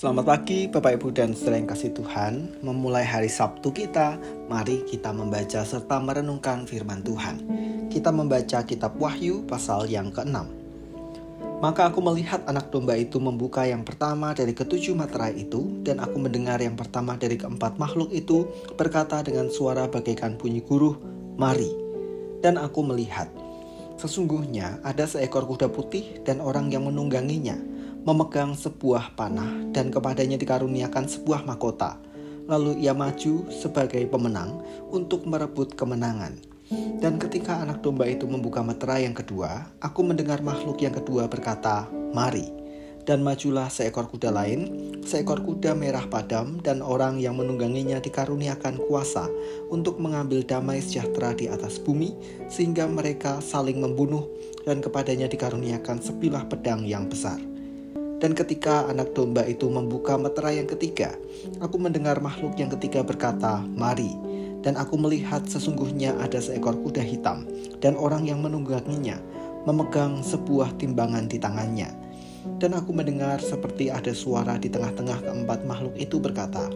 Selamat pagi Bapak Ibu dan saudara yang kasih Tuhan. Memulai hari Sabtu kita, mari kita membaca serta merenungkan firman Tuhan. Kita membaca kitab Wahyu pasal yang ke-6. Maka aku melihat anak domba itu membuka yang pertama dari ketujuh materai itu, dan aku mendengar yang pertama dari keempat makhluk itu berkata dengan suara bagaikan bunyi guruh, "Mari." Dan aku melihat, sesungguhnya ada seekor kuda putih dan orang yang menungganginya, memegang sebuah panah dan kepadanya dikaruniakan sebuah mahkota. Lalu ia maju sebagai pemenang untuk merebut kemenangan. Dan ketika anak domba itu membuka meterai yang kedua, aku mendengar makhluk yang kedua berkata, "Mari." Dan majulah seekor kuda lain, seekor kuda merah padam, dan orang yang menungganginya dikaruniakan kuasa untuk mengambil damai sejahtera di atas bumi, sehingga mereka saling membunuh, dan kepadanya dikaruniakan sebilah pedang yang besar. Dan ketika anak domba itu membuka meterai yang ketiga, aku mendengar makhluk yang ketiga berkata, "Mari." Dan aku melihat sesungguhnya ada seekor kuda hitam, dan orang yang menungganginya memegang sebuah timbangan di tangannya. Dan aku mendengar seperti ada suara di tengah-tengah keempat makhluk itu berkata,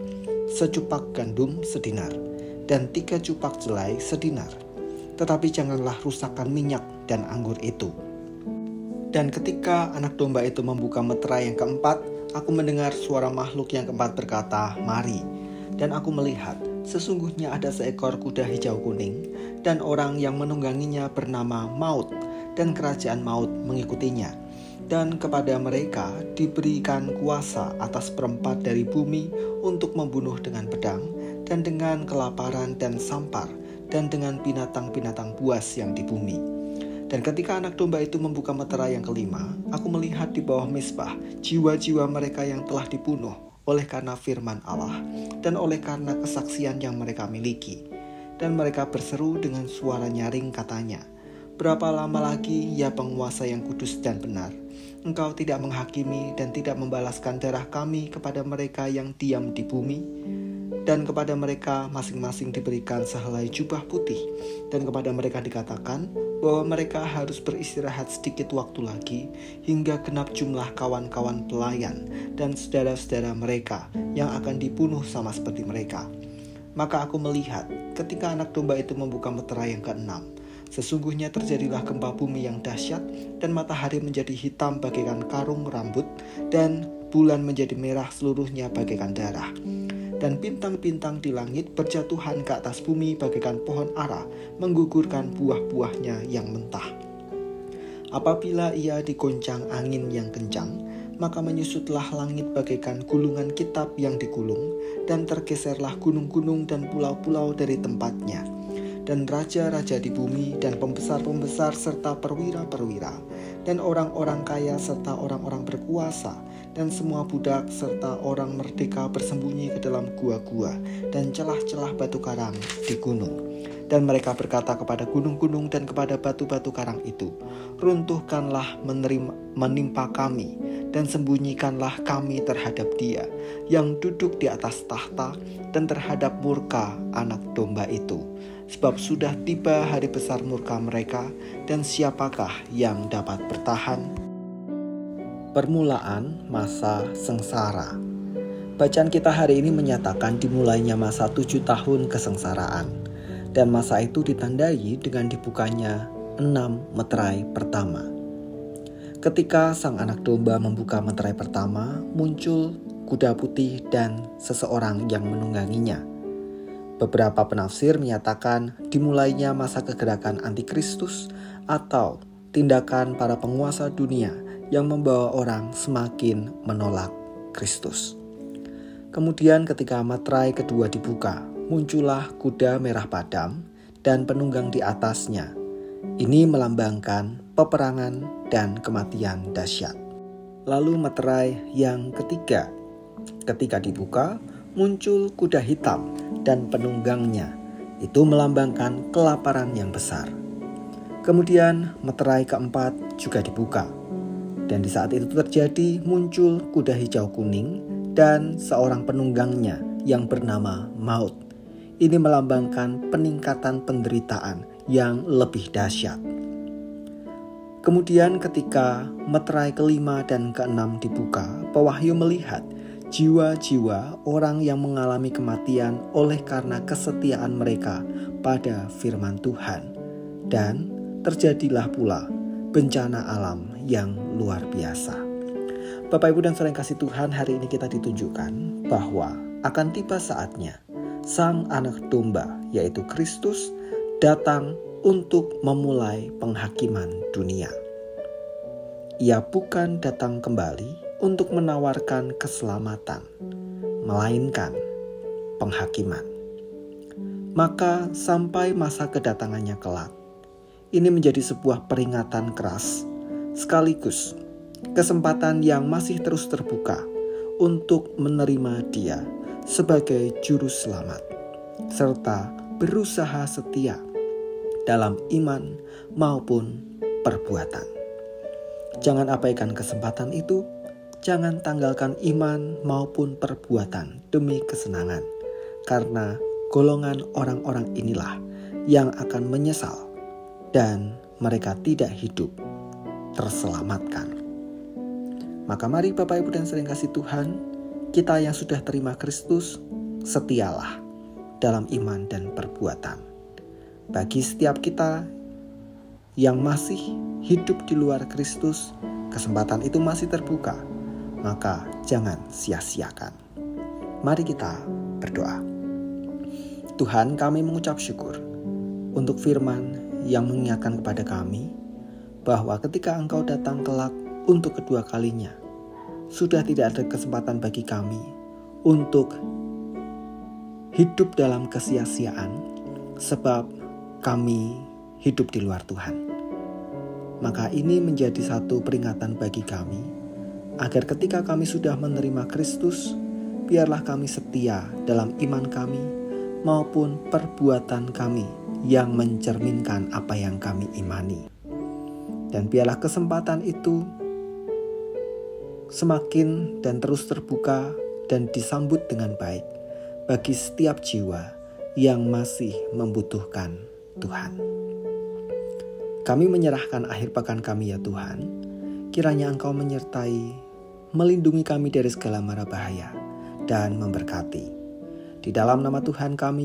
"Secupak gandum sedinar, dan 3 cupak jelai sedinar. Tetapi janganlah rusakkan minyak dan anggur itu." Dan ketika anak domba itu membuka meterai yang keempat, aku mendengar suara makhluk yang keempat berkata, "Mari." Dan aku melihat, sesungguhnya ada seekor kuda hijau kuning, dan orang yang menungganginya bernama Maut, dan kerajaan Maut mengikutinya. Dan kepada mereka diberikan kuasa atas perempat dari bumi untuk membunuh dengan pedang, dan dengan kelaparan dan sampar, dan dengan binatang-binatang buas yang di bumi. Dan ketika anak domba itu membuka meterai yang kelima, aku melihat di bawah mezbah jiwa-jiwa mereka yang telah dibunuh oleh karena firman Allah dan oleh karena kesaksian yang mereka miliki. Dan mereka berseru dengan suara nyaring katanya, "Berapa lama lagi, ya penguasa yang kudus dan benar, Engkau tidak menghakimi dan tidak membalaskan darah kami kepada mereka yang diam di bumi?" Dan kepada mereka masing-masing diberikan sehelai jubah putih, dan kepada mereka dikatakan bahwa mereka harus beristirahat sedikit waktu lagi hingga genap jumlah kawan-kawan pelayan dan saudara-saudara mereka yang akan dibunuh sama seperti mereka. Maka aku melihat ketika anak domba itu membuka meterai yang ke-6, sesungguhnya terjadilah gempa bumi yang dahsyat, dan matahari menjadi hitam bagaikan karung rambut, dan bulan menjadi merah seluruhnya bagaikan darah. Dan bintang-bintang di langit berjatuhan ke atas bumi bagaikan pohon ara, menggugurkan buah-buahnya yang mentah. Apabila ia digoncang angin yang kencang, maka menyusutlah langit bagaikan gulungan kitab yang digulung, dan tergeserlah gunung-gunung dan pulau-pulau dari tempatnya. Dan raja-raja di bumi, dan pembesar-pembesar serta perwira-perwira, dan orang-orang kaya serta orang-orang berkuasa, dan semua budak serta orang merdeka bersembunyi ke dalam gua-gua dan celah-celah batu karang di gunung. Dan mereka berkata kepada gunung-gunung dan kepada batu-batu karang itu, "Runtuhkanlah menimpa kami, dan sembunyikanlah kami terhadap Dia yang duduk di atas tahta dan terhadap murka anak domba itu. Sebab sudah tiba hari besar murka mereka, dan siapakah yang dapat bertahan?" Permulaan masa sengsara. Bacaan kita hari ini menyatakan dimulainya masa 7 tahun kesengsaraan, dan masa itu ditandai dengan dibukanya 6 meterai pertama. Ketika sang anak domba membuka meterai pertama, muncul kuda putih dan seseorang yang menungganginya. Beberapa penafsir menyatakan dimulainya masa kegerakan antikristus atau tindakan para penguasa dunia yang membawa orang semakin menolak Kristus. Kemudian ketika meterai kedua dibuka, muncullah kuda merah padam dan penunggang di atasnya. Ini melambangkan peperangan dan kematian dahsyat. Lalu meterai yang ketiga, ketika dibuka, muncul kuda hitam dan penunggangnya. Itu melambangkan kelaparan yang besar. Kemudian meterai keempat juga dibuka. Dan di saat itu terjadi muncul kuda hijau kuning dan seorang penunggangnya yang bernama Maut. Ini melambangkan peningkatan penderitaan yang lebih dahsyat. Kemudian ketika meterai kelima dan keenam dibuka, pewahyu melihat jiwa-jiwa orang yang mengalami kematian oleh karena kesetiaan mereka pada firman Tuhan. Dan terjadilah pula bencana alam yang luar biasa. Bapak, Ibu, dan saudara yang kasih Tuhan, hari ini kita ditunjukkan bahwa akan tiba saatnya Sang Anak Domba, yaitu Kristus, datang untuk memulai penghakiman dunia. Ia bukan datang kembali untuk menawarkan keselamatan, melainkan penghakiman. Maka sampai masa kedatangannya kelak, ini menjadi sebuah peringatan keras, sekaligus kesempatan yang masih terus terbuka untuk menerima Dia sebagai juru selamat, serta berusaha setia dalam iman maupun perbuatan. Jangan abaikan kesempatan itu, jangan tanggalkan iman maupun perbuatan demi kesenangan, karena golongan orang-orang inilah yang akan menyesal dan mereka tidak hidup terselamatkan. Maka mari Bapak, Ibu, dan saudara yang kasih Tuhan, kita yang sudah terima Kristus, setialah dalam iman dan perbuatan. Bagi setiap kita yang masih hidup di luar Kristus, kesempatan itu masih terbuka, maka jangan sia-siakan. Mari kita berdoa. Tuhan, kami mengucap syukur untuk firman yang mengingatkan kepada kami bahwa ketika Engkau datang kelak untuk kedua kalinya, sudah tidak ada kesempatan bagi kami untuk hidup dalam kesia-siaan, sebab kami hidup di luar Tuhan. Maka ini menjadi satu peringatan bagi kami, agar ketika kami sudah menerima Kristus, biarlah kami setia dalam iman kami maupun perbuatan kami yang mencerminkan apa yang kami imani. Dan biarlah kesempatan itu semakin dan terus terbuka dan disambut dengan baik bagi setiap jiwa yang masih membutuhkan Tuhan. Kami menyerahkan akhir pekan kami ya Tuhan. Kiranya Engkau menyertai, melindungi kami dari segala mara bahaya, dan memberkati. Di dalam nama Tuhan kami